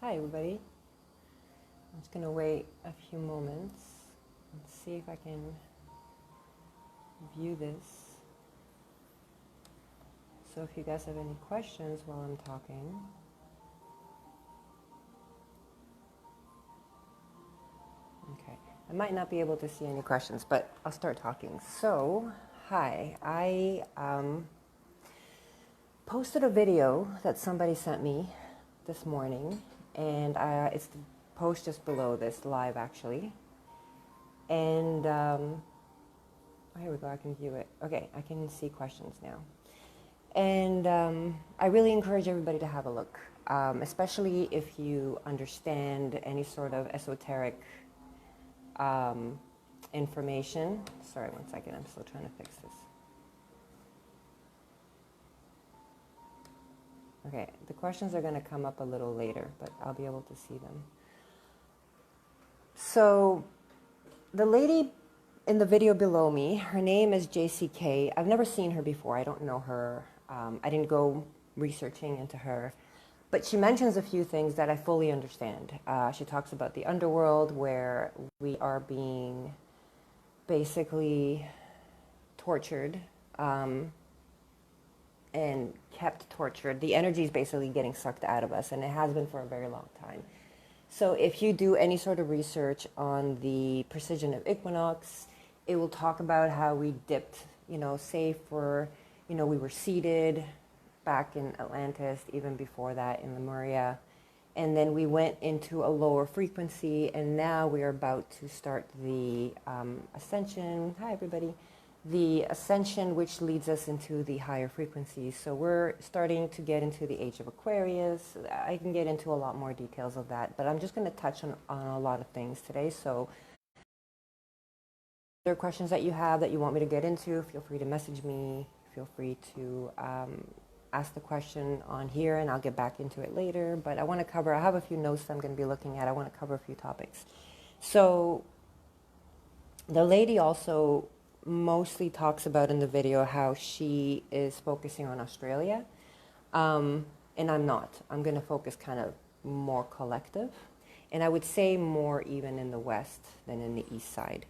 Hi everybody. I'm just going to wait a few moments and see if I can view this. So if you guys have any questions while I'm talking. Okay. I might not be able to see any questions, but I'll start talking. So, hi. I posted a video that somebody sent me this morning, and it's the post just below this live actually. And here we go, I can view it. Okay, I can see questions now. And I really encourage everybody to have a look, especially if you understand any sort of esoteric information. Sorry, one second, I'm still trying to fix this. Okay, the questions are going to come up a little later, but I'll be able to see them. So, the lady in the video below me, her name is JCK. I've never seen her before. I don't know her. I didn't go researching into her. But she mentions a few things that I fully understand. She talks about the underworld where we are being basically tortured and kept tortured. The energy is basically getting sucked out of us, and it has been for a very long time. So if you do any sort of research on the precision of equinox, it will talk about how we dipped, say for, we were seated back in Atlantis, even before that in Lemuria. And then we went into a lower frequency, and now we are about to start the ascension. Hi, everybody. The ascension, which leads us into the higher frequencies. So we're starting to get into the age of Aquarius. I can get into a lot more details of that, but I'm just going to touch on a lot of things today. So if there are questions that you have that you want me to get into, feel free to message me. Feel free to ask the question on here, and I'll get back into it later. But I want to cover, I have a few notes that I'm going to be looking at. I want to cover a few topics. So the lady also mostly talks about in the video how she is focusing on Australia, and I'm not. I'm going to focus kind of more collective, and I would say more even in the west than in the east side.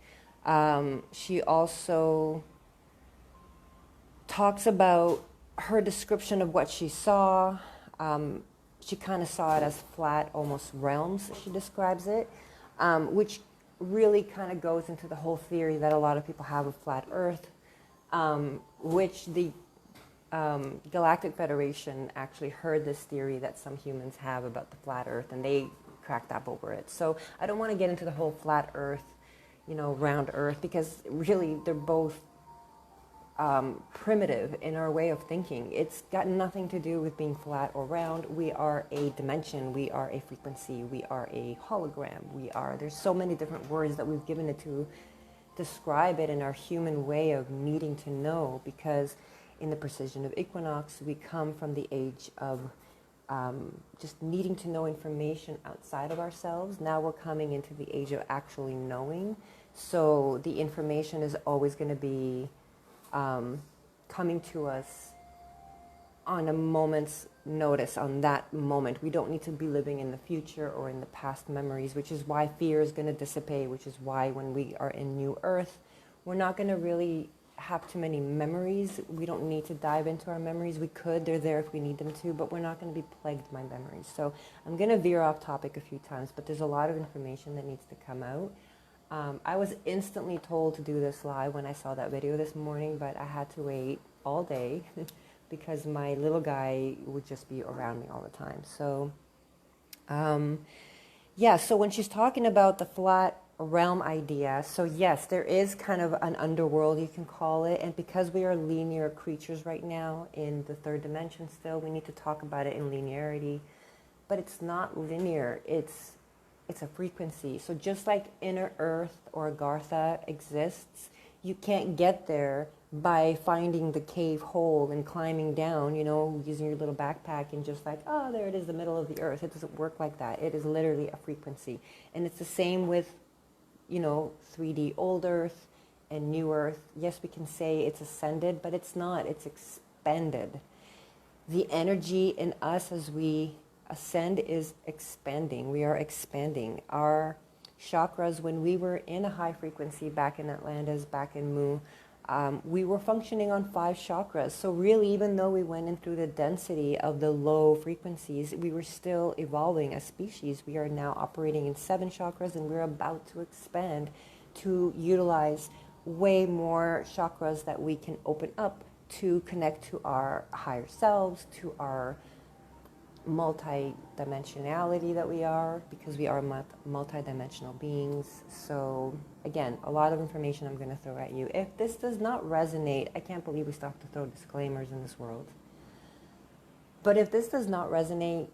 She also talks about her description of what she saw. She kind of saw it as flat, almost realms, she describes it, which really kind of goes into the whole theory that a lot of people have of flat Earth, which the Galactic Federation actually heard this theory that some humans have about the flat Earth, and they cracked up over it. So I don't want to get into the whole flat Earth, round Earth, because really they're both primitive in our way of thinking. It's got nothing to do with being flat or round. We are a dimension, we are a frequency, we are a hologram, there's so many different words that we've given it to describe it in our human way of needing to know, because in the precision of equinox, we come from the age of just needing to know information outside of ourselves. Now we're coming into the age of actually knowing. So the information is always going to be coming to us on a moment's notice, on that moment. We don't need to be living in the future or in the past memories, which is why fear is going to dissipate, which is why when we are in New Earth, we're not going to really have too many memories. We don't need to dive into our memories. We could, they're there if we need them to, but we're not going to be plagued by memories. So I'm going to veer off topic a few times, but there's a lot of information that needs to come out. I was instantly told to do this live when I saw that video this morning, but I had to wait all day because my little guy would just be around me all the time. So, so when she's talking about the flat realm idea, so yes, there is kind of an underworld, you can call it, and because we are linear creatures right now in the third dimension still, we need to talk about it in linearity, but it's not linear, it's a frequency. So just like inner Earth or Agartha exists, you can't get there by finding the cave hole and climbing down, using your little backpack and just like, oh, there it is, the middle of the earth. It doesn't work like that. It is literally a frequency. And it's the same with, 3D old Earth and new Earth. Yes, we can say it's ascended, but it's not. It's expanded. The energy in us as we Ascend is expanding. We are expanding. Our chakras, when we were in a high frequency back in Atlantis, back in Mu, we were functioning on 5 chakras. So really, even though we went in through the density of the low frequencies, we were still evolving as species. We are now operating in 7 chakras, and we're about to expand to utilize way more chakras that we can open up to connect to our higher selves, to our multi-dimensionality that we are, because we are multi-dimensional beings. So again, a lot of information I'm going to throw at you. If this does not resonate, I can't believe we still have to throw disclaimers in this world. But if this does not resonate,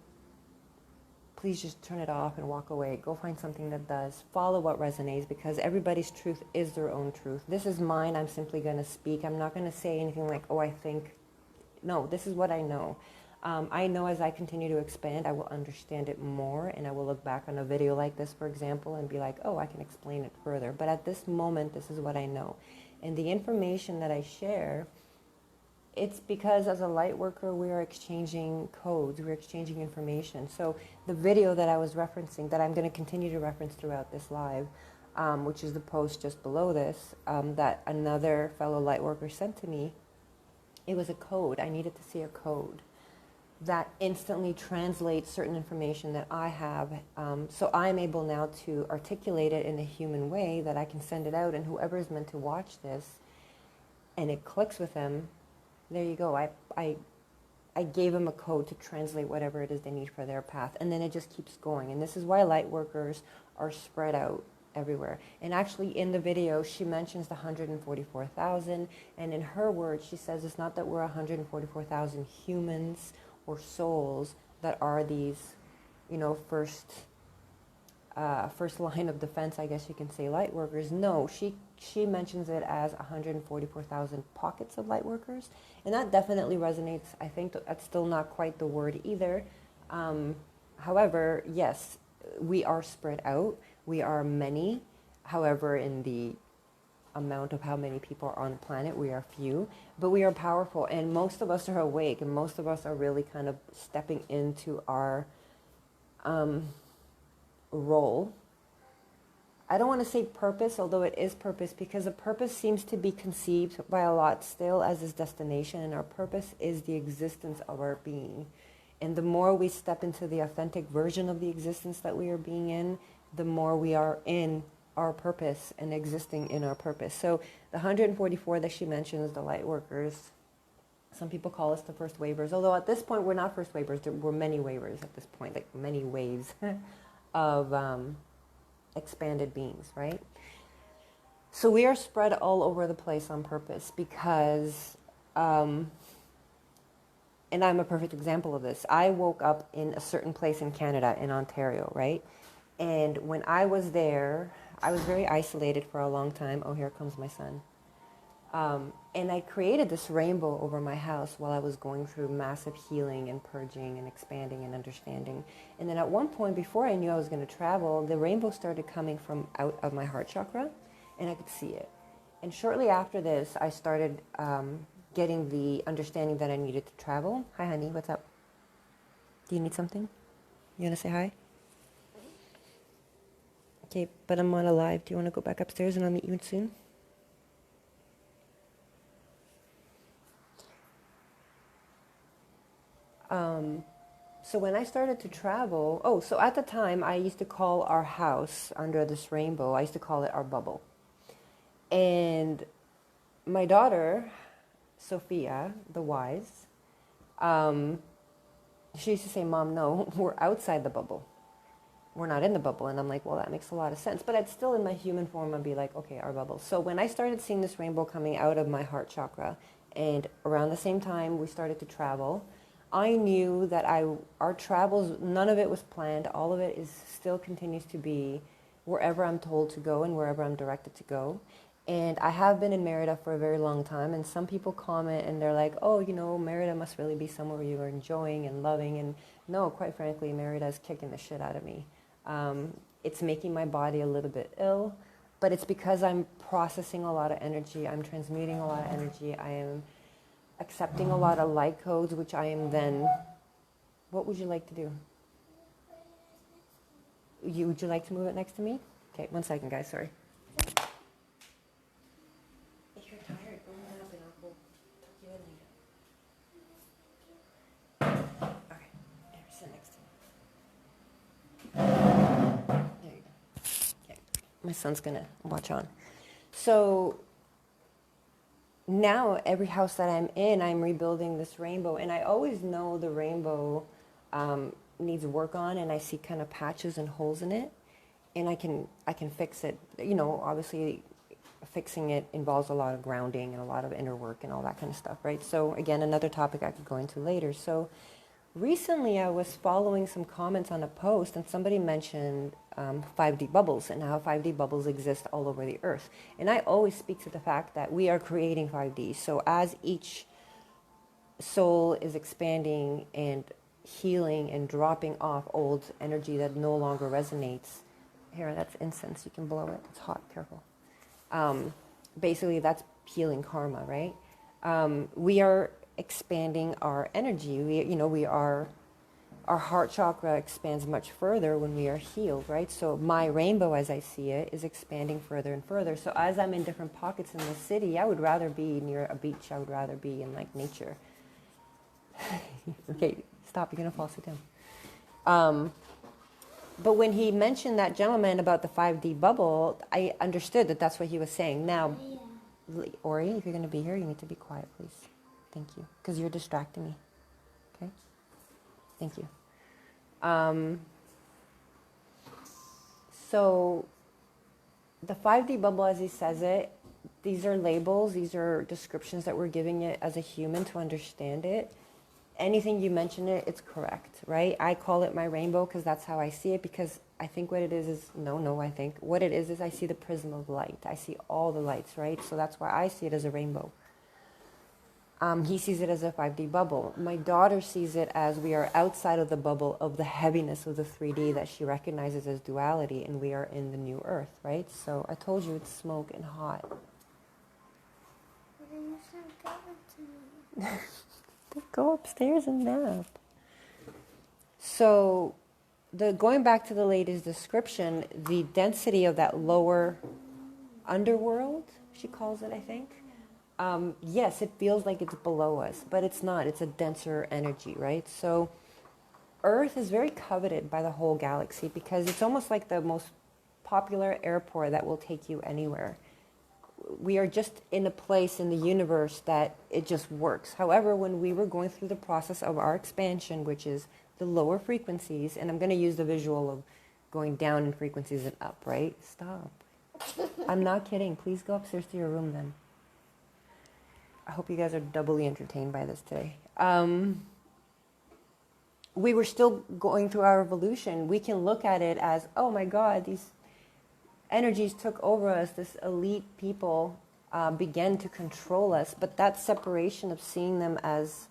please just turn it off and walk away. Go find something that does. Follow what resonates, because everybody's truth is their own truth. This is mine. I'm simply going to speak. I'm not going to say anything like, oh, I think. No, this is what I know. I know as I continue to expand, I will understand it more, and I will look back on a video like this, for example, and be like, oh, I can explain it further. But at this moment, this is what I know. And the information that I share, it's because as a light worker, we are exchanging codes, we're exchanging information. So the video that I was referencing, that I'm going to continue to reference throughout this live, which is the post just below this, that another fellow light worker sent to me, it was a code. I needed to see a code that instantly translates certain information that I have. So I'm able now to articulate it in a human way that I can send it out, and whoever is meant to watch this and it clicks with them, there you go. I gave them a code to translate whatever it is they need for their path, and then it just keeps going. And this is why light workers are spread out everywhere. And actually in the video, she mentions the 144,000, and in her words, she says it's not that we're 144,000 humans or souls that are these, first line of defense, I guess you can say, light workers. No, she mentions it as 144,000 pockets of light workers, and that definitely resonates. I think that's still not quite the word either. However, yes, we are spread out. We are many. However, in the amount of how many people are on the planet, we are few, but we are powerful, and most of us are awake, and most of us are really kind of stepping into our role. I don't want to say purpose, although it is purpose, because a purpose seems to be conceived by a lot still as this destination, and our purpose is the existence of our being. And the more we step into the authentic version of the existence that we are being in, the more we are in our purpose and existing in our purpose. So the 144 that she mentions, the light workers, some people call us the first wavers, although at this point we're not first wavers, we're many wavers at this point, like many waves of expanded beings, right? So we are spread all over the place on purpose because, and I'm a perfect example of this. I woke up in a certain place in Canada, in Ontario, right? And when I was there, I was very isolated for a long time. Oh, here comes my son. And I created this rainbow over my house while I was going through massive healing and purging and expanding and understanding. And then at one point, before I knew I was going to travel, the rainbow started coming from out of my heart chakra, and I could see it. And shortly after this, I started getting the understanding that I needed to travel. Hi, honey. What's up? Do you need something? You want to say hi? Okay, but I'm on a live. Do you want to go back upstairs and I'll meet you soon? So when I started to travel, so at the time I used to call our house under this rainbow, I used to call it our bubble. And my daughter, Sophia, the wise, she used to say, Mom, no, we're outside the bubble. We're not in the bubble. And I'm like, well, that makes a lot of sense. But I'd still, in my human form, I'd be like, okay, our bubble. So when I started seeing this rainbow coming out of my heart chakra, and around the same time we started to travel, I knew that our travels, none of it was planned. All of it still continues to be wherever I'm told to go and wherever I'm directed to go. And I have been in Merida for a very long time, and some people comment and they're like, oh, Merida must really be somewhere you are enjoying and loving. And no, quite frankly, Merida is kicking the shit out of me. It's making my body a little bit ill, but it's because I'm processing a lot of energy. I'm transmuting a lot of energy. I am accepting a lot of light codes, which I am then... What would you like to do? Would you like to move it next to me? Okay, 1 second, guys. Sorry. If you're tired, go up and I'll tuck you in later. Okay, here, sit next to me. There you go. Okay. My son's gonna watch on. So now every house that I'm in, I'm rebuilding this rainbow, and I always know the rainbow needs work on, and I see kind of patches and holes in it, and I can fix it. You know, obviously fixing it involves a lot of grounding and a lot of inner work and all that kind of stuff, right? So again, another topic I could go into later. So recently I was following some comments on a post, and somebody mentioned 5D bubbles and how 5D bubbles exist all over the earth. And I always speak to the fact that we are creating 5D. So as each soul is expanding and healing and dropping off old energy that no longer resonates. Here, that's incense. You can blow it. It's hot. Careful. Basically, that's healing karma, right? We are expanding our energy. Our heart chakra expands much further when we are healed, right? So my rainbow, as I see it, is expanding further and further. So as I'm in different pockets in the city, I would rather be near a beach. I would rather be in like nature. Okay, stop. You're going to fall asleep down. But when he mentioned that gentleman about the 5D bubble, I understood that that's what he was saying. Now, Ori, if you're going to be here, you need to be quiet, please. Thank you. Because you're distracting me. Okay? Thank you. So, the 5D bubble, as he says it, these are labels, these are descriptions that we're giving it as a human to understand it. Anything you mention it, it's correct, right? I call it my rainbow because that's how I see it, because I think what it is what it is I see the prism of light. I see all the lights, right? So that's why I see it as a rainbow. He sees it as a 5D bubble. My daughter sees it as we are outside of the bubble of the heaviness of the 3D that she recognizes as duality, and we are in the new earth, right? So I told you it's smoke and hot. But then you said give it to me. Go upstairs and nap. So, going back to the lady's description, the density of that lower underworld, she calls it, I think. Yes, it feels like it's below us, but it's not. It's a denser energy, right? So, Earth is very coveted by the whole galaxy because it's almost like the most popular airport that will take you anywhere. We are just in a place in the universe that it just works. However, when we were going through the process of our expansion, which is the lower frequencies, and I'm going to use the visual of going down in frequencies and up, right? Stop. I'm not kidding. Please go upstairs to your room then. I hope you guys are doubly entertained by this today. We were still going through our evolution. We can look at it as, oh my God, these energies took over us, this elite people began to control us, but that separation of seeing them as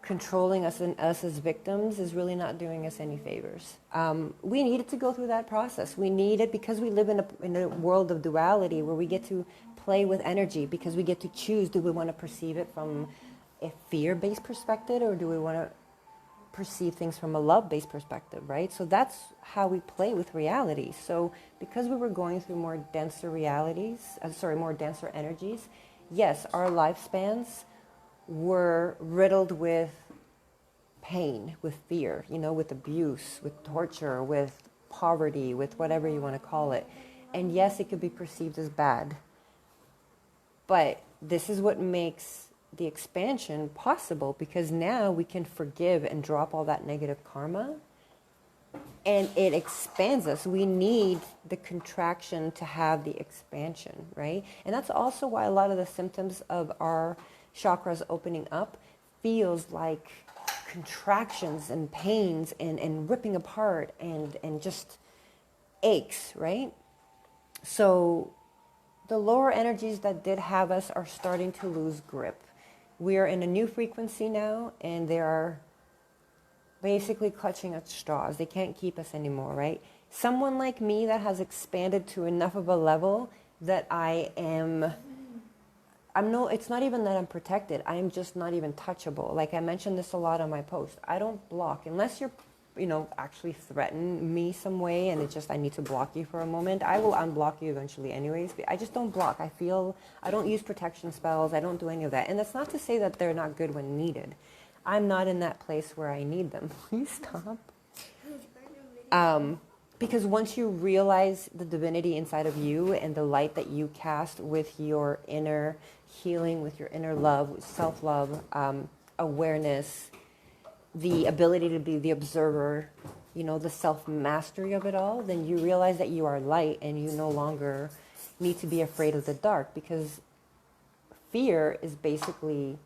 controlling us and us as victims is really not doing us any favors. We needed to go through that process. We need it because we live in a world of duality where we get to play with energy, because we get to choose, do we want to perceive it from a fear-based perspective, or do we want to perceive things from a love-based perspective, right? So that's how we play with reality. So because we were going through more denser more denser energies, yes, our lifespans were riddled with pain, with fear, with abuse, with torture, with poverty, with whatever you want to call it. And yes, it could be perceived as bad. But this is what makes the expansion possible, because now we can forgive and drop all that negative karma, and it expands us. We need the contraction to have the expansion, right? And that's also why a lot of the symptoms of our chakras opening up feels like contractions and pains and ripping apart and just aches, right? So the lower energies that did have us are starting to lose grip. We are in a new frequency now, and they are basically clutching at straws. They can't keep us anymore, right? Someone like me that has expanded to enough of a level that it's not even that I'm protected. I'm just not even touchable. Like I mentioned this a lot on my post. I don't block. Unless actually threaten me some way, and it's just I need to block you for a moment, I will unblock you eventually anyways. I just don't block. I don't use protection spells. I don't do any of that. And that's not to say that they're not good when needed. I'm not in that place where I need them. Please stop. Because once you realize the divinity inside of you and the light that you cast with your inner healing, with your inner love, with self-love, awareness, the ability to be the observer, the self-mastery of it all, then you realize that you are light and you no longer need to be afraid of the dark, because fear is basically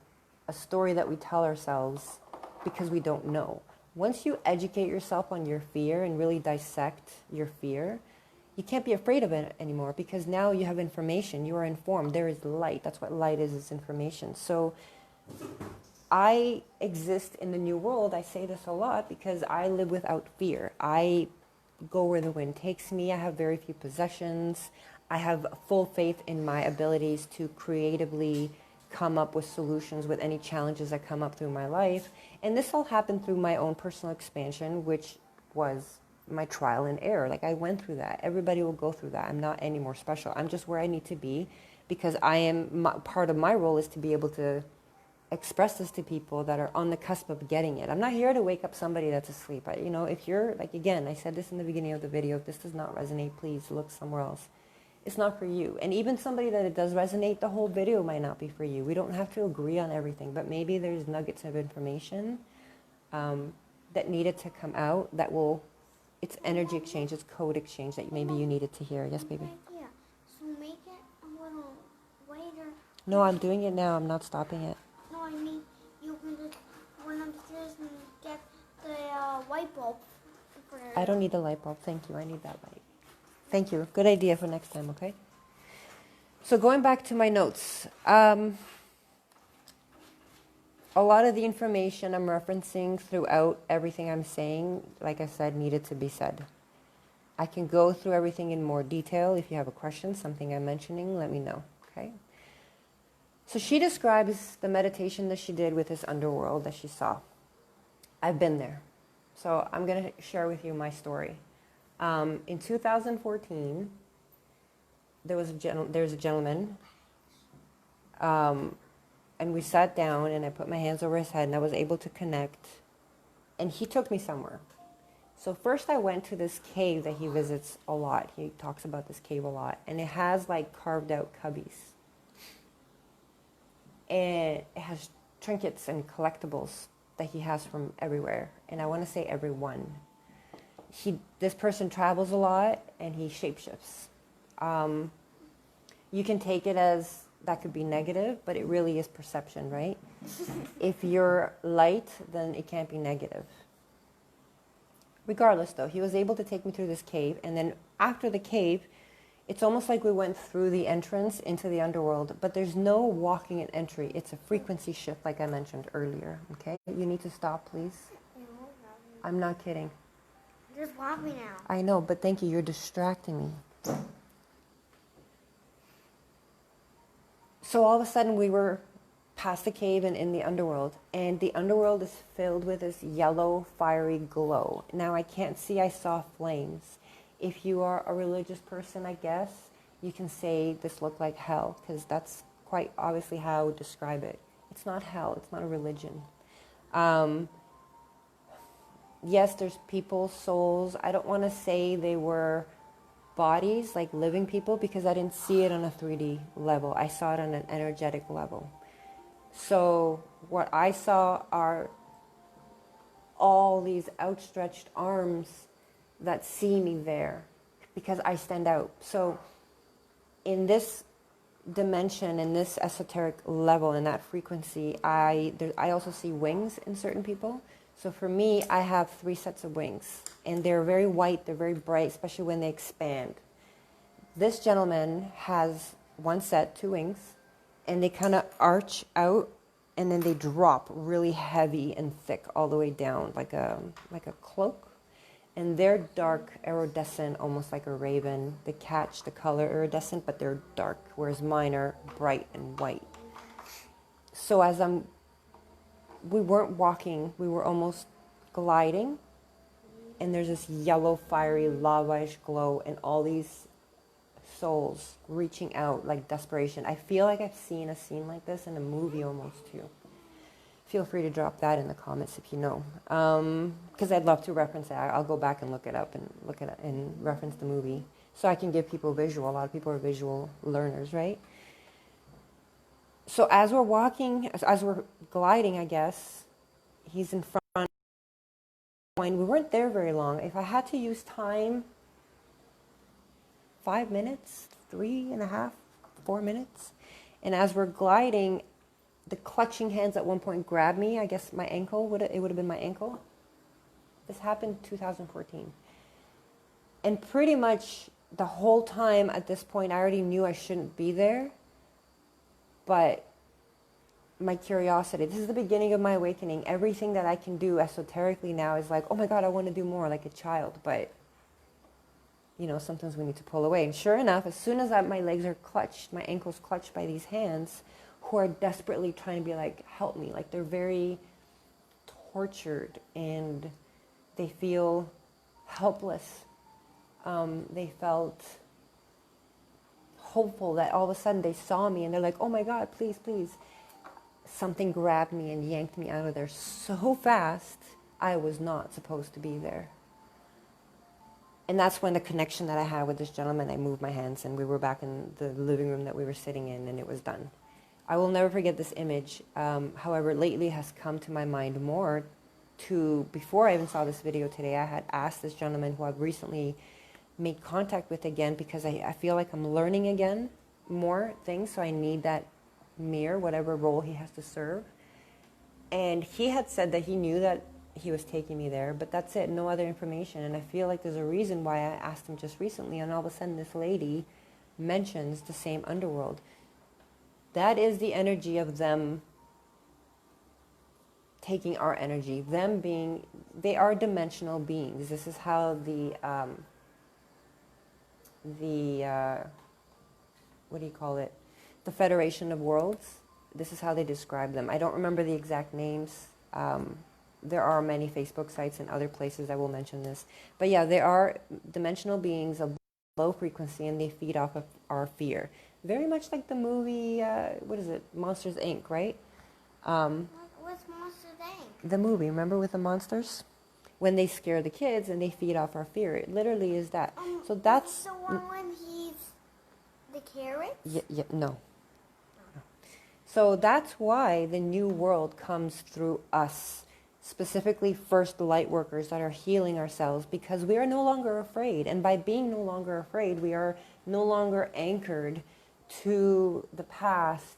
a story that we tell ourselves because we don't know. Once you educate yourself on your fear and really dissect your fear, you can't be afraid of it anymore, because now you have information. You are informed. There is light. That's what light is. It's information. So I exist in the new world. I say this a lot because I live without fear. I go where the wind takes me. I have very few possessions. I have full faith in my abilities to creatively come up with solutions with any challenges that come up through my life. And this all happened through my own personal expansion, which was my trial and error. Like, I went through that. Everybody will go through that. I'm not any more special. I'm just where I need to be, because part of my role is to be able to express this to people that are on the cusp of getting it. I'm not here to wake up somebody that's asleep. If you're, like, again, I said this in the beginning of the video, if this does not resonate, please look somewhere else. It's not for you. And even somebody that it does resonate, the whole video might not be for you. We don't have to agree on everything, but maybe there's nuggets of information that needed to come out it's energy exchange, it's code exchange that maybe you needed to hear. Yes, baby? Yeah. So make it a little later. No, I'm doing it now. I'm not stopping it. No, I mean, you can just run upstairs and get the light bulb. I don't need the light bulb. Thank you. I need that light. Thank you. Good idea for next time, okay? So going back to my notes. A lot of the information I'm referencing throughout everything I'm saying, like I said, needed to be said. I can go through everything in more detail. If you have a question, something I'm mentioning, let me know, okay? So she describes the meditation that she did with this underworld that she saw. I've been there. So I'm going to share with you my story. In 2014, there's a gentleman, and we sat down, and I put my hands over his head, and I was able to connect, and he took me somewhere. So first I went to this cave that he visits a lot. He talks about this cave a lot, and it has like carved out cubbies, and it has trinkets and collectibles that he has from everywhere, and I want to say everyone. This person travels a lot, and he shapeshifts. You can take it as that could be negative, but it really is perception, right? If you're light, then it can't be negative. Regardless, though, he was able to take me through this cave, and then after the cave, it's almost like we went through the entrance into the underworld, but there's no walking and entry. It's a frequency shift, like I mentioned earlier, okay? You need to stop, please. I'm not kidding. Just walk me now. I know, but thank you. You're distracting me. So all of a sudden we were past the cave and in the underworld. And the underworld is filled with this yellow, fiery glow. Now I can't see. I saw flames. If you are a religious person, I guess, you can say this looked like hell, because that's quite obviously how I would describe it. It's not hell. It's not a religion. Yes, there's people, souls. I don't want to say they were bodies, like living people, because I didn't see it on a 3D level. I saw it on an energetic level. So what I saw are all these outstretched arms that see me there, because I stand out. So in this dimension, in this esoteric level, in that frequency, I also see wings in certain people. So for me, I have 3 sets of wings, and they're very white, they're very bright, especially when they expand. This gentleman has 1 set, 2 wings, and they kind of arch out, and then they drop really heavy and thick all the way down, like a cloak. And they're dark, iridescent, almost like a raven. They catch the color iridescent, but they're dark, whereas mine are bright and white. So we weren't walking, we were almost gliding, and there's this yellow, fiery, lava-ish glow, and all these souls reaching out like desperation. I feel like I've seen a scene like this in a movie almost too. Feel free to drop that in the comments if you know, because I'd love to reference it. I'll go back and look it up and look at it and reference the movie so I can give people visual. A lot of people are visual learners, right? So as we're walking, as we're gliding, I guess, he's in front. We weren't there very long. If I had to use time, 5 minutes, 3.5, 4 minutes. And as we're gliding, the clutching hands at one point grabbed me. I guess my ankle, it would have been my ankle. This happened 2014. And pretty much the whole time at this point, I already knew I shouldn't be there. But my curiosity, this is the beginning of my awakening. Everything that I can do esoterically now is like, oh my God, I want to do more like a child. But, you know, sometimes we need to pull away. And sure enough, as soon as my legs are clutched, my ankles clutched by these hands who are desperately trying to be like, help me. Like they're very tortured and they feel helpless. They felt hopeful that all of a sudden they saw me and they're like, oh my God, please, please. Something grabbed me and yanked me out of there so fast, I was not supposed to be there. And that's when the connection that I had with this gentleman, I moved my hands and we were back in the living room that we were sitting in and it was done. I will never forget this image. However, lately has come to my mind more before I even saw this video today, I had asked this gentleman who I've recently made contact with again because I feel like I'm learning again more things, so I need that mirror, whatever role he has to serve. And he had said that he knew that he was taking me there, but that's it, no other information. And I feel like there's a reason why I asked him just recently, and all of a sudden this lady mentions the same underworld. That is the energy of them taking our energy, them being, they are dimensional beings. This is how what do you call it? The Federation of Worlds. This is how they describe them. I don't remember the exact names. There are many Facebook sites and other places that will mention this. But yeah, they are dimensional beings of low frequency and they feed off of our fear. Very much like the movie, what is it? Monsters, Inc., right? What's Monsters, Inc.? The movie, remember with the monsters? When they scare the kids and they feed off our fear. It literally is that. So that's... the one when he's the carrot? Yeah, no. So that's why the new world comes through us. Specifically, first the light workers that are healing ourselves because we are no longer afraid. And by being no longer afraid, we are no longer anchored to the past,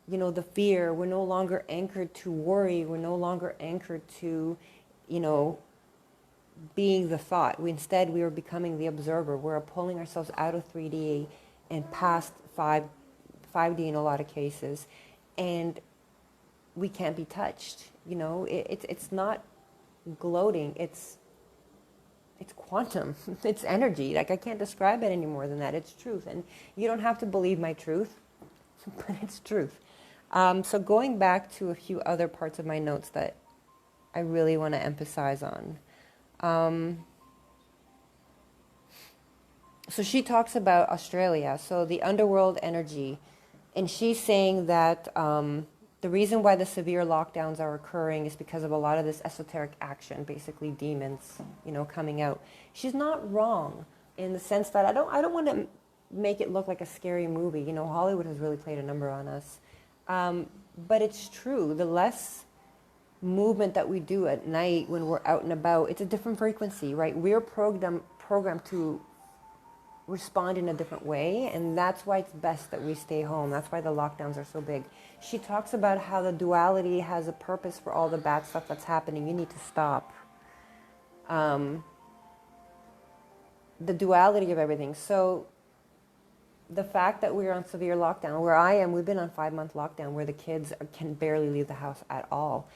you know, the fear. We're no longer anchored to worry. We're no longer anchored to, you know, being the thought. Instead, we are becoming the observer. We're pulling ourselves out of 3D and past 5D in a lot of cases. And we can't be touched. You know, it's not gloating. It's quantum. It's energy. Like, I can't describe it any more than that. It's truth. And you don't have to believe my truth, but it's truth. So going back to a few other parts of my notes that I really want to emphasize on. So she talks about Australia, so the underworld energy, and she's saying that the reason why the severe lockdowns are occurring is because of a lot of this esoteric action, basically demons, you know, coming out. She's not wrong in the sense that I don't want to make it look like a scary movie. You know, Hollywood has really played a number on us. But it's true. The less movement that we do at night when we're out and about, it's a different frequency, right? We're programmed to respond in a different way, and that's why it's best that we stay home. That's why the lockdowns are so big. She talks about how the duality has a purpose for all the bad stuff that's happening. You need to stop. The duality of everything. So the fact that we're on severe lockdown, where I am, we've been on 5-month lockdown where the kids can barely leave the house at all.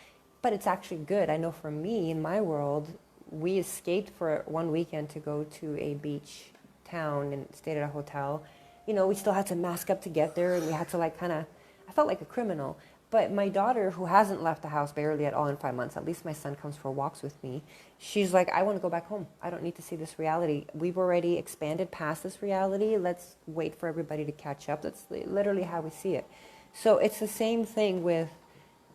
But it's actually good. I know for me, in my world, we escaped for one weekend to go to a beach town and stayed at a hotel. You know, we still had to mask up to get there, and we had to like kind of, I felt like a criminal. But my daughter, who hasn't left the house barely at all in 5 months, at least my son comes for walks with me, she's like, I want to go back home. I don't need to see this reality. We've already expanded past this reality. Let's wait for everybody to catch up. That's literally how we see it. So it's the same thing with,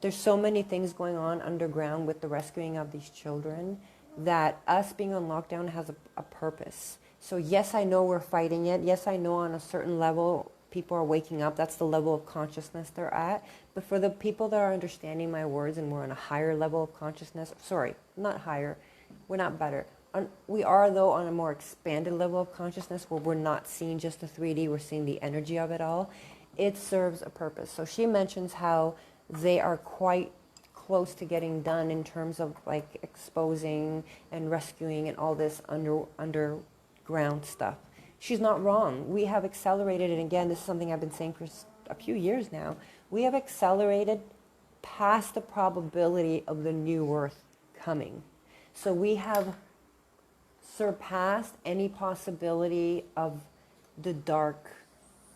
there's so many things going on underground with the rescuing of these children that us being on lockdown has a purpose. So yes, I know we're fighting it. Yes, I know on a certain level people are waking up. That's the level of consciousness they're at. But for the people that are understanding my words and we're on a higher level of consciousness, sorry, not higher, we're not better. We are, though, on a more expanded level of consciousness where we're not seeing just the 3D, we're seeing the energy of it all. It serves a purpose. So she mentions how they are quite close to getting done in terms of like exposing and rescuing and all this underground stuff. She's not wrong. We have accelerated, and again, this is something I've been saying for a few years now. We have accelerated past the probability of the new Earth coming. So we have surpassed any possibility of the dark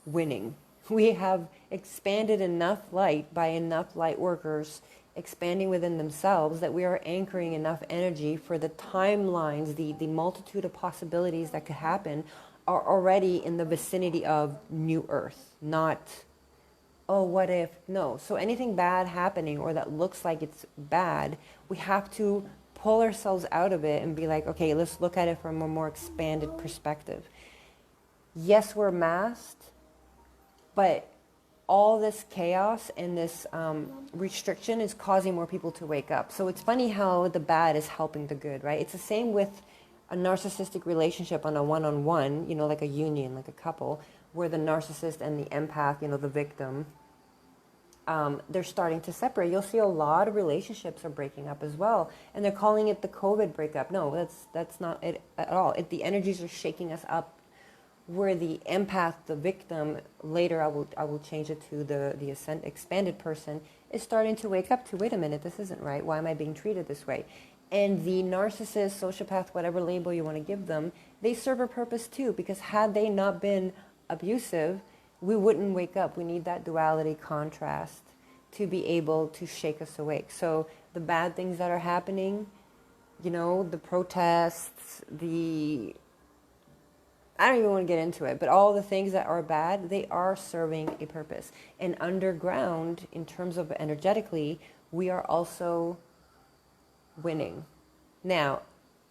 winning. We have expanded enough light by enough light workers expanding within themselves that we are anchoring enough energy for the timelines, the multitude of possibilities that could happen are already in the vicinity of new Earth, not, oh, what if? No. So anything bad happening or that looks like it's bad, we have to pull ourselves out of it and be like, okay, let's look at it from a more expanded perspective. Yes, we're masked, but all this chaos and this restriction is causing more people to wake up. So it's funny how the bad is helping the good, right? It's the same with a narcissistic relationship on a one-on-one, like a union, like a couple, where the narcissist and the empath, the victim, they're starting to separate. You'll see a lot of relationships are breaking up as well. And they're calling it the COVID breakup. No, that's not it at all. The energies are shaking us up. Where the empath, the victim, later I will change it to the expanded person, is starting to wake up to, wait a minute, this isn't right. Why am I being treated this way? And the narcissist, sociopath, whatever label you want to give them, they serve a purpose too, because had they not been abusive, we wouldn't wake up. We need that duality contrast to be able to shake us awake. So the bad things that are happening, the protests, I don't even want to get into it, but all the things that are bad, they are serving a purpose. And underground, in terms of energetically, we are also winning. Now,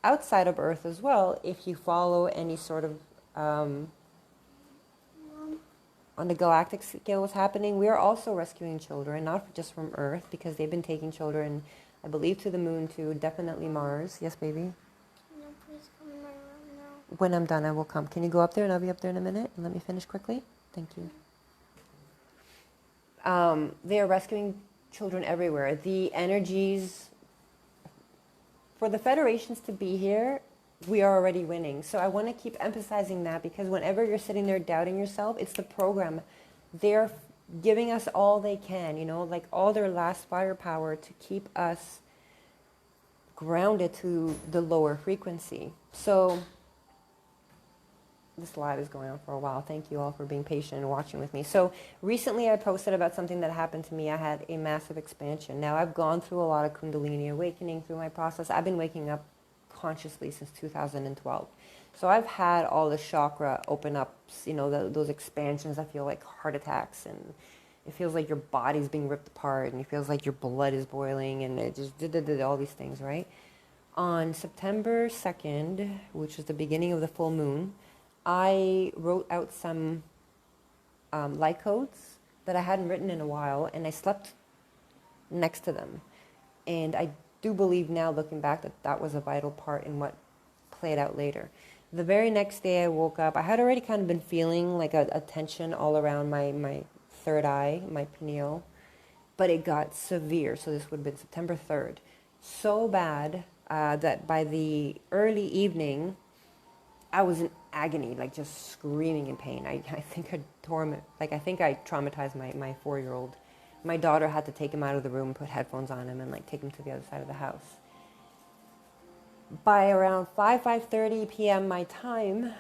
outside of Earth as well, if you follow any sort of, on the galactic scale what's happening, we are also rescuing children, not just from Earth, because they've been taking children, I believe, to the moon too, definitely Mars. Yes, baby? No, please come in my room now. When I'm done, I will come. Can you go up there and I'll be up there in a minute? And let me finish quickly. Thank you. They are rescuing children everywhere. The energies, for the federations to be here, we are already winning. So I want to keep emphasizing that, because whenever you're sitting there doubting yourself, it's the program. They're giving us all they can, like all their last firepower to keep us grounded to the lower frequency. So this live is going on for a while. Thank you all for being patient and watching with me. So recently I posted about something that happened to me. I had a massive expansion. Now I've gone through a lot of Kundalini awakening through my process. I've been waking up consciously since 2012. So I've had all the chakra open up, those expansions that feel like heart attacks, and it feels like your body's being ripped apart, and it feels like your blood is boiling, and it just did all these things, right? On September 2nd, which was the beginning of the full moon, I wrote out some light codes that I hadn't written in a while, and I slept next to them. And I do believe now, looking back, that was a vital part in what played out later. The very next day I woke up, I had already kind of been feeling like a tension all around my third eye, my pineal, but it got severe. So this would have been September 3rd. So bad that by the early evening, I was in agony, like just screaming in pain. I think I traumatized my 4-year-old. My daughter had to take him out of the room, put headphones on him, and take him to the other side of the house. By around 5:30 p.m. my time,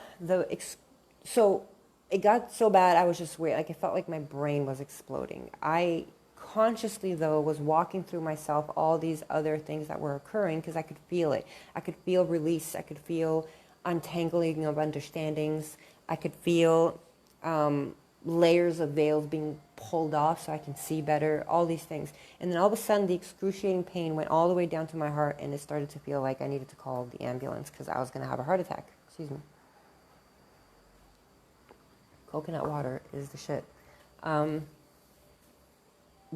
so it got so bad I was just weird. Like, it felt like my brain was exploding. I consciously, though, was walking through myself all these other things that were occurring because I could feel it. I could feel release. I could feel untangling of understandings. I could feel layers of veils being pulled off so I can see better, all these things. And then all of a sudden, the excruciating pain went all the way down to my heart, and it started to feel like I needed to call the ambulance because I was going to have a heart attack. Excuse me. Coconut water is the shit.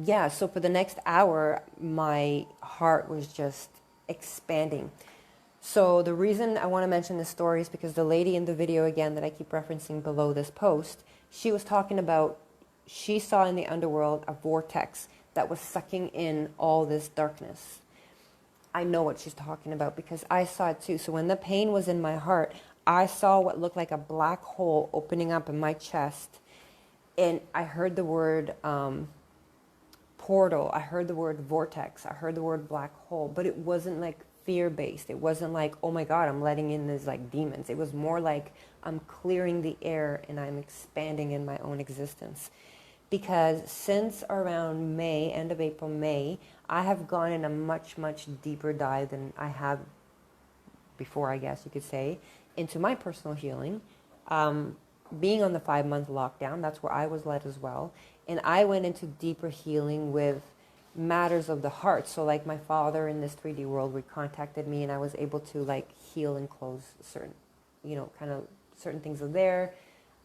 Yeah, so for the next hour, my heart was just expanding. So the reason I want to mention this story is because the lady in the video, again, that I keep referencing below this post, she was talking about, she saw in the underworld a vortex that was sucking in all this darkness. I know what she's talking about because I saw it too. So when the pain was in my heart, I saw what looked like a black hole opening up in my chest. And I heard the word portal. I heard the word vortex. I heard the word black hole. But it wasn't like fear-based. It wasn't like, oh my God, I'm letting in these like demons. It was more like I'm clearing the air and I'm expanding in my own existence. Because since around May, end of April, May, I have gone in a much, much deeper dive than I have before, I guess you could say, into my personal healing. Being on the 5-month lockdown, that's where I was led as well. And I went into deeper healing with matters of the heart. So like my father in this 3D world recontacted me, and I was able to like heal and close certain, kind of certain things are there.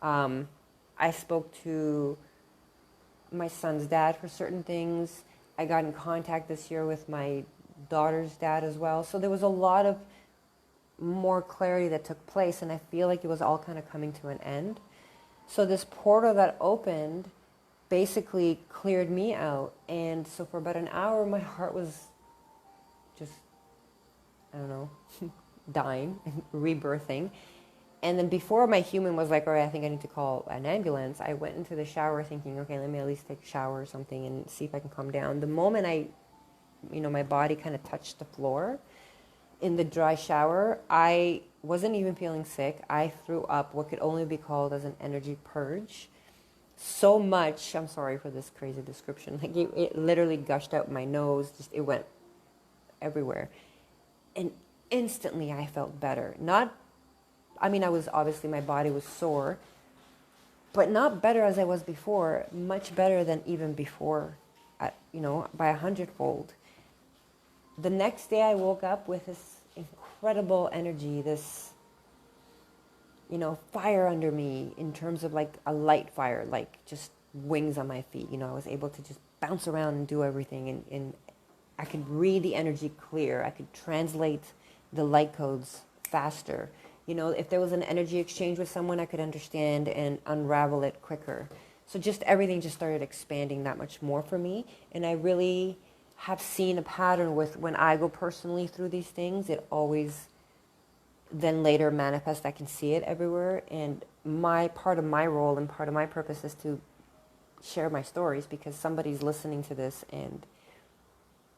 I spoke to my son's dad for certain things. I got in contact this year with my daughter's dad as well. So there was a lot of more clarity that took place, and I feel like it was all kind of coming to an end. So this portal that opened basically cleared me out, and so for about an hour my heart was just, I don't know, dying and rebirthing. And then before my human was like, all right, I think I need to call an ambulance, I went into the shower thinking, okay, let me at least take a shower or something and see if I can calm down. The moment my body kind of touched the floor in the dry shower, I wasn't even feeling sick. I threw up what could only be called as an energy purge. So much, I'm sorry for this crazy description, like it literally gushed out my nose, it went everywhere. And instantly I felt better. I was obviously, my body was sore, but not better as I was before, much better than even before, by 100-fold. The next day I woke up with this incredible energy, this, fire under me in terms of like a light fire, like just wings on my feet. I was able to just bounce around and do everything. And I could read the energy clear. I could translate the light codes faster. If there was an energy exchange with someone, I could understand and unravel it quicker. So just everything just started expanding that much more for me. And I really have seen a pattern with when I go personally through these things, it always then later manifests. I can see it everywhere. And part of my role and part of my purpose is to share my stories because somebody's listening to this and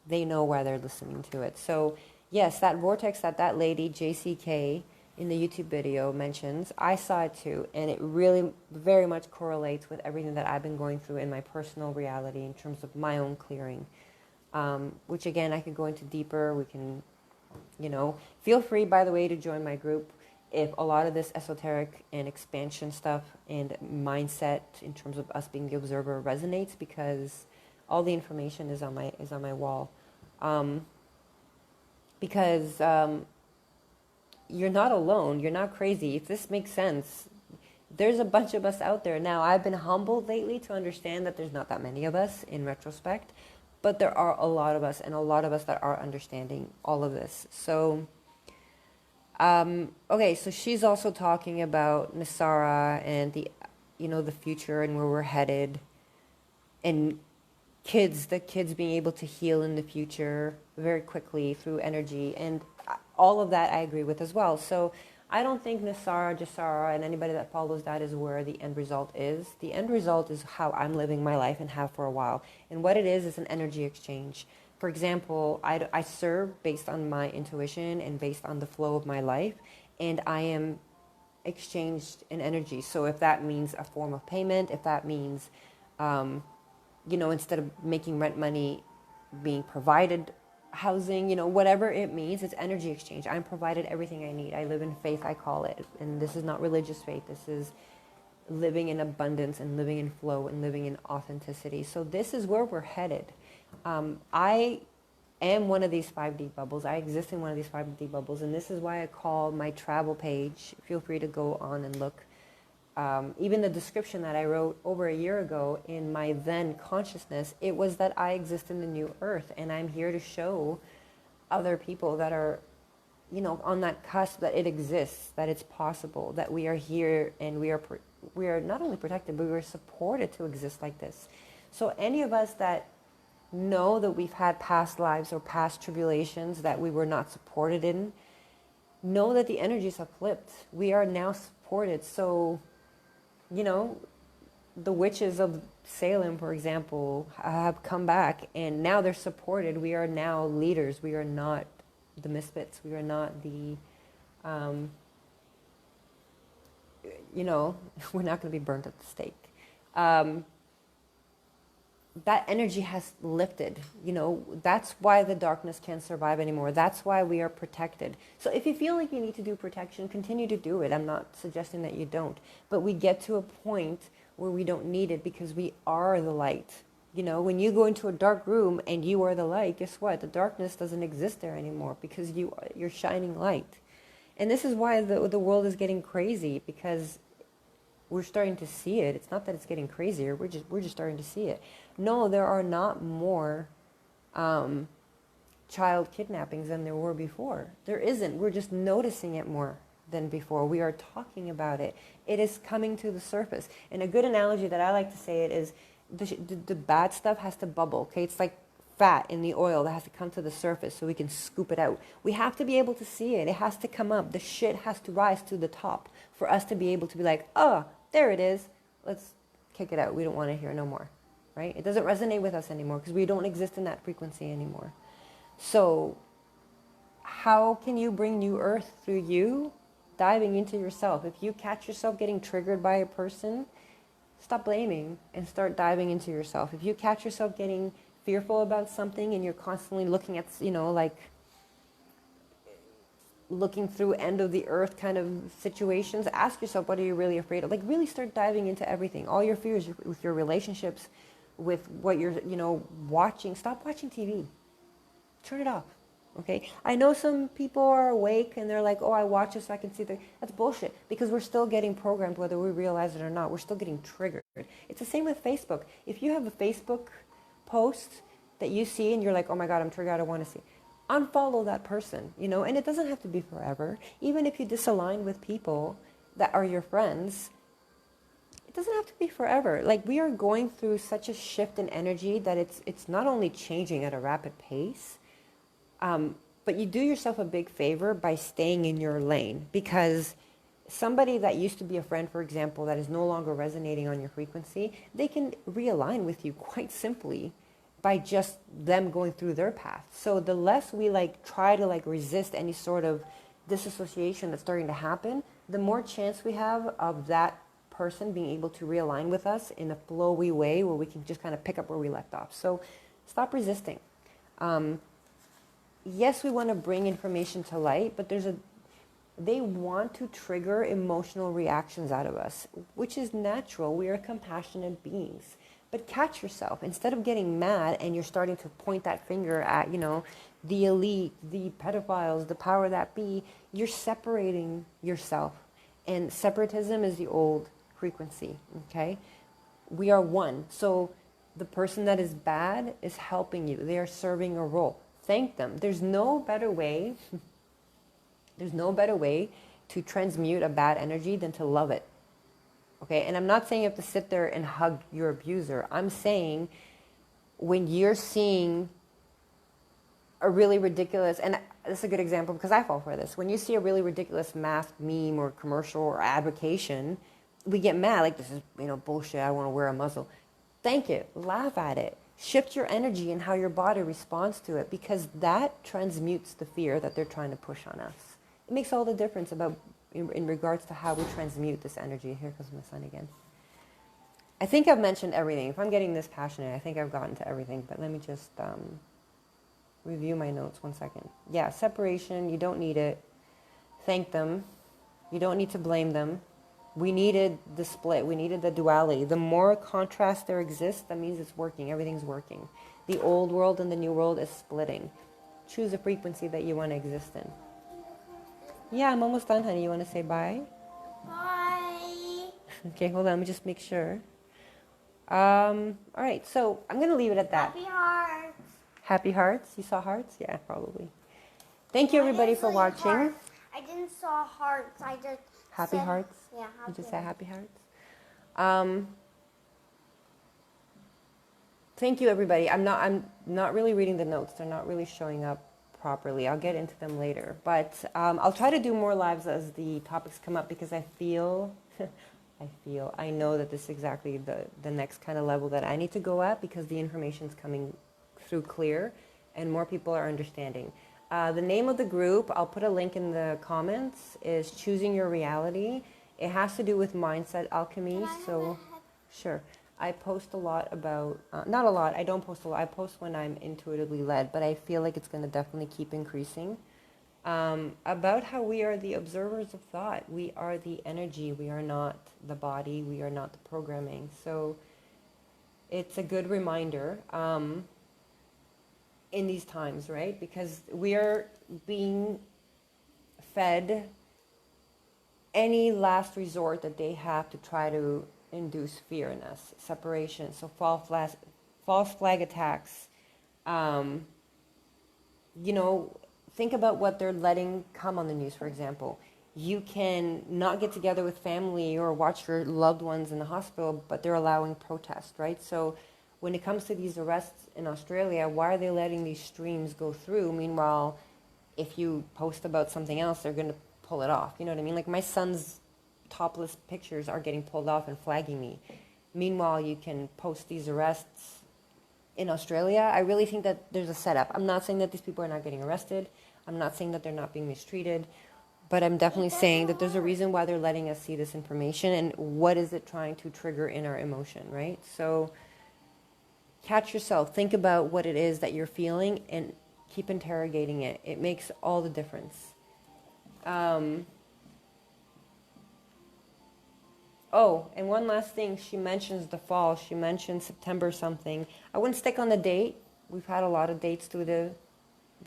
they know why they're listening to it. So yes, that vortex that lady, JCK, in the YouTube video mentions, I saw it too, and it really very much correlates with everything that I've been going through in my personal reality in terms of my own clearing, which again, I could go into deeper. We can, feel free, by the way, to join my group if a lot of this esoteric and expansion stuff and mindset in terms of us being the observer resonates, because all the information is on my wall. Because you're not alone. You're not crazy. If this makes sense, there's a bunch of us out there. Now, I've been humbled lately to understand that there's not that many of us in retrospect, but there are a lot of us, and a lot of us that are understanding all of this. So, okay, so she's also talking about Nisara and the future and where we're headed, and the kids being able to heal in the future very quickly through energy, and all of that I agree with as well. So I don't think Nisara, Jasara, and anybody that follows that is where the end result is. The end result is how I'm living my life and have for a while. And what it is an energy exchange. For example, I serve based on my intuition and based on the flow of my life, and I am exchanged in energy. So if that means a form of payment, if that means instead of making rent money, being provided housing, whatever it means, it's energy exchange. I'm provided everything I need. I live in faith, I call it. And this is not religious faith. This is living in abundance and living in flow and living in authenticity. So this is where we're headed. I am one of these 5D bubbles. I exist in one of these 5D bubbles. And this is why I call my travel page. Feel free to go on and look. Even the description that I wrote over a year ago in my then consciousness, it was that I exist in the new earth, and I'm here to show other people that are, on that cusp, that it exists, that it's possible, that we are here, and we are not only protected, but we are supported to exist like this. So any of us that know that we've had past lives or past tribulations that we were not supported in, know that the energies have flipped. We are now supported. So the witches of Salem, for example, have come back, and now they're supported. We are now leaders. We are not the misfits. We are not the, we're not going to be burnt at the stake. That energy has lifted. That's why the darkness can't survive anymore. That's why we are protected. So if you feel like you need to do protection, continue to do it. I'm not suggesting that you don't. But we get to a point where we don't need it because we are the light. When you go into a dark room and you are the light, guess what? The darkness doesn't exist there anymore because you're shining light. And this is why the world is getting crazy, because we're starting to see it. It's not that it's getting crazier. We're just starting to see it. No, there are not more child kidnappings than there were before. There isn't. We're just noticing it more than before. We are talking about it. It is coming to the surface. And a good analogy that I like to say it is the bad stuff has to bubble. Okay, it's like fat in the oil that has to come to the surface so we can scoop it out. We have to be able to see it. It has to come up. The shit has to rise to the top for us to be able to be like, oh, there it is. Let's kick it out. We don't want to hear no more, right? It doesn't resonate with us anymore because we don't exist in that frequency anymore. So how can you bring new earth through you? Diving into yourself. If you catch yourself getting triggered by a person, stop blaming and start diving into yourself. If you catch yourself getting fearful about something and you're constantly looking at, looking through end of the earth kind of situations, ask yourself, what are you really afraid of? Like, really start diving into everything. All your fears with your relationships, with what you're, watching. Stop watching TV. Turn it off. Okay? I know some people are awake and they're like, oh, I watch it so I can see that's bullshit, because we're still getting programmed whether we realize it or not. We're still getting triggered. It's the same with Facebook. If you have a Facebook post that you see and you're like, oh my God, I'm triggered, I don't want to see, unfollow that person, and it doesn't have to be forever. Even if you disalign with people that are your friends, it doesn't have to be forever. Like, we are going through such a shift in energy that it's not only changing at a rapid pace, but you do yourself a big favor by staying in your lane, because somebody that used to be a friend, for example, that is no longer resonating on your frequency, they can realign with you quite simply by just them going through their path. So the less we try to resist any sort of disassociation that's starting to happen, the more chance we have of that person being able to realign with us in a flowy way where we can just kind of pick up where we left off. So stop resisting. Yes, we want to bring information to light, but they want to trigger emotional reactions out of us, which is natural. We are compassionate beings. But catch yourself. Instead of getting mad and you're starting to point that finger at, the elite, the pedophiles, the power that be, you're separating yourself. And separatism is the old frequency, okay? We are one. So the person that is bad is helping you. They are serving a role. Thank them. There's no better way to transmute a bad energy than to love it. Okay, and I'm not saying you have to sit there and hug your abuser. I'm saying when you're seeing a really ridiculous, and this is a good example because I fall for this. When you see a really ridiculous masked meme or commercial or advocation, we get mad, like, this is, bullshit, I want to wear a muzzle. Thank it. Laugh at it. Shift your energy and how your body responds to it, because that transmutes the fear that they're trying to push on us. It makes all the difference in regards to how we transmute this energy. Here comes my son again. I think I've mentioned everything. If I'm getting this passionate, I think I've gotten to everything. But let me just review my notes 1 second. Yeah, separation, you don't need it. Thank them. You don't need to blame them. We needed the split. We needed the duality. The more contrast there exists, that means it's working. Everything's working. The old world and the new world is splitting. Choose a frequency that you want to exist in. Yeah, I'm almost done, honey. You want to say bye? Bye. Okay, hold on. Let me just make sure. All right, so I'm going to leave it at that. Happy hearts. Happy hearts? You saw hearts? Yeah, probably. Thank you, everybody, for watching. Hearts. I didn't saw hearts. I just Happy said, hearts? Yeah, happy You just hearts. said happy hearts? Thank you, everybody. I'm not really reading the notes. They're not really showing up properly. I'll get into them later. But I'll try to do more lives as the topics come up because I feel, I know that this is exactly the next kind of level that I need to go at because the information's coming through clear and more people are understanding. The name of the group, I'll put a link in the comments, is Choosing Your Reality. It has to do with mindset alchemy. So, sure. I post a lot about, not a lot, I don't post a lot. I post when I'm intuitively led, but I feel like it's going to definitely keep increasing. About how we are the observers of thought. We are the energy. We are not the body. We are not the programming. So it's a good reminder in these times, right? Because we are being fed any last resort that they have to try to induce fear in us, separation. So false flag attacks. Think about what they're letting come on the news, for example. You can not get together with family or watch your loved ones in the hospital, but they're allowing protest, right? So when it comes to these arrests in Australia, why are they letting these streams go through? Meanwhile, if you post about something else, they're going to pull it off. You know what I mean? Like my son's topless pictures are getting pulled off and flagging me. Meanwhile, you can post these arrests in Australia. I really think that there's a setup. I'm not saying that these people are not getting arrested. I'm not saying that they're not being mistreated. But I'm definitely saying that there's a reason why they're letting us see this information and what is it trying to trigger in our emotion, right? So catch yourself. Think about what it is that you're feeling and keep interrogating it. It makes all the difference. Oh, and one last thing. She mentions the fall. She mentioned September something. I wouldn't stick on the date. We've had a lot of dates through the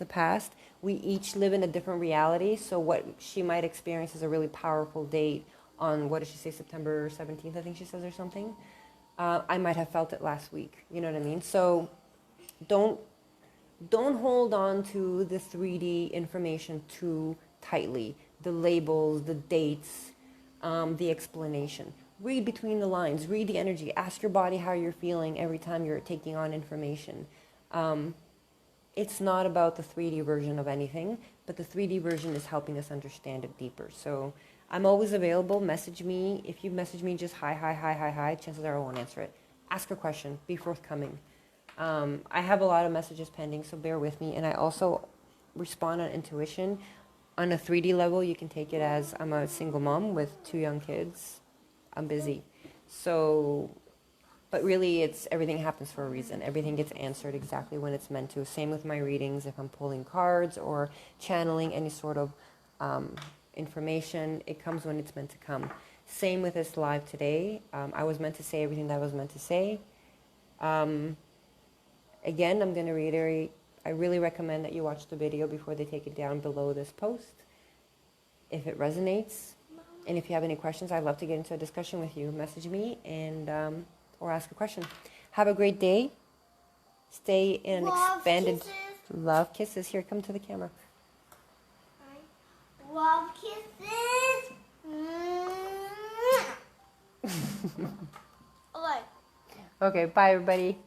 past. We each live in a different reality. So what she might experience is a really powerful date on, what did she say, September 17th, I think she says, or something. I might have felt it last week. You know what I mean? So don't hold on to the 3D information too tightly. The labels, the dates, the explanation. Read between the lines. Read the energy. Ask your body how you're feeling every time you're taking on information. It's not about the 3D version of anything, but the 3D version is helping us understand it deeper. So I'm always available. Message me. If you message me just hi, chances are I won't answer it. Ask a question. Be forthcoming. I have a lot of messages pending, so bear with me. And I also respond on intuition. On a 3D level, you can take it as I'm a single mom with 2 young kids. I'm busy. So, but really it's everything happens for a reason. Everything gets answered exactly when it's meant to. Same with my readings. If I'm pulling cards or channeling any sort of information, it comes when it's meant to come. Same with this live today. I was meant to say everything that I was meant to say. Again, I'm going to reiterate, I really recommend that you watch the video before they take it down below this post. If it resonates, and if you have any questions, I'd love to get into a discussion with you. Message me and or ask a question. Have a great day. Stay in an expanded... Kisses. Love kisses. Here, come to the camera. Love kisses. Okay. Okay, bye everybody.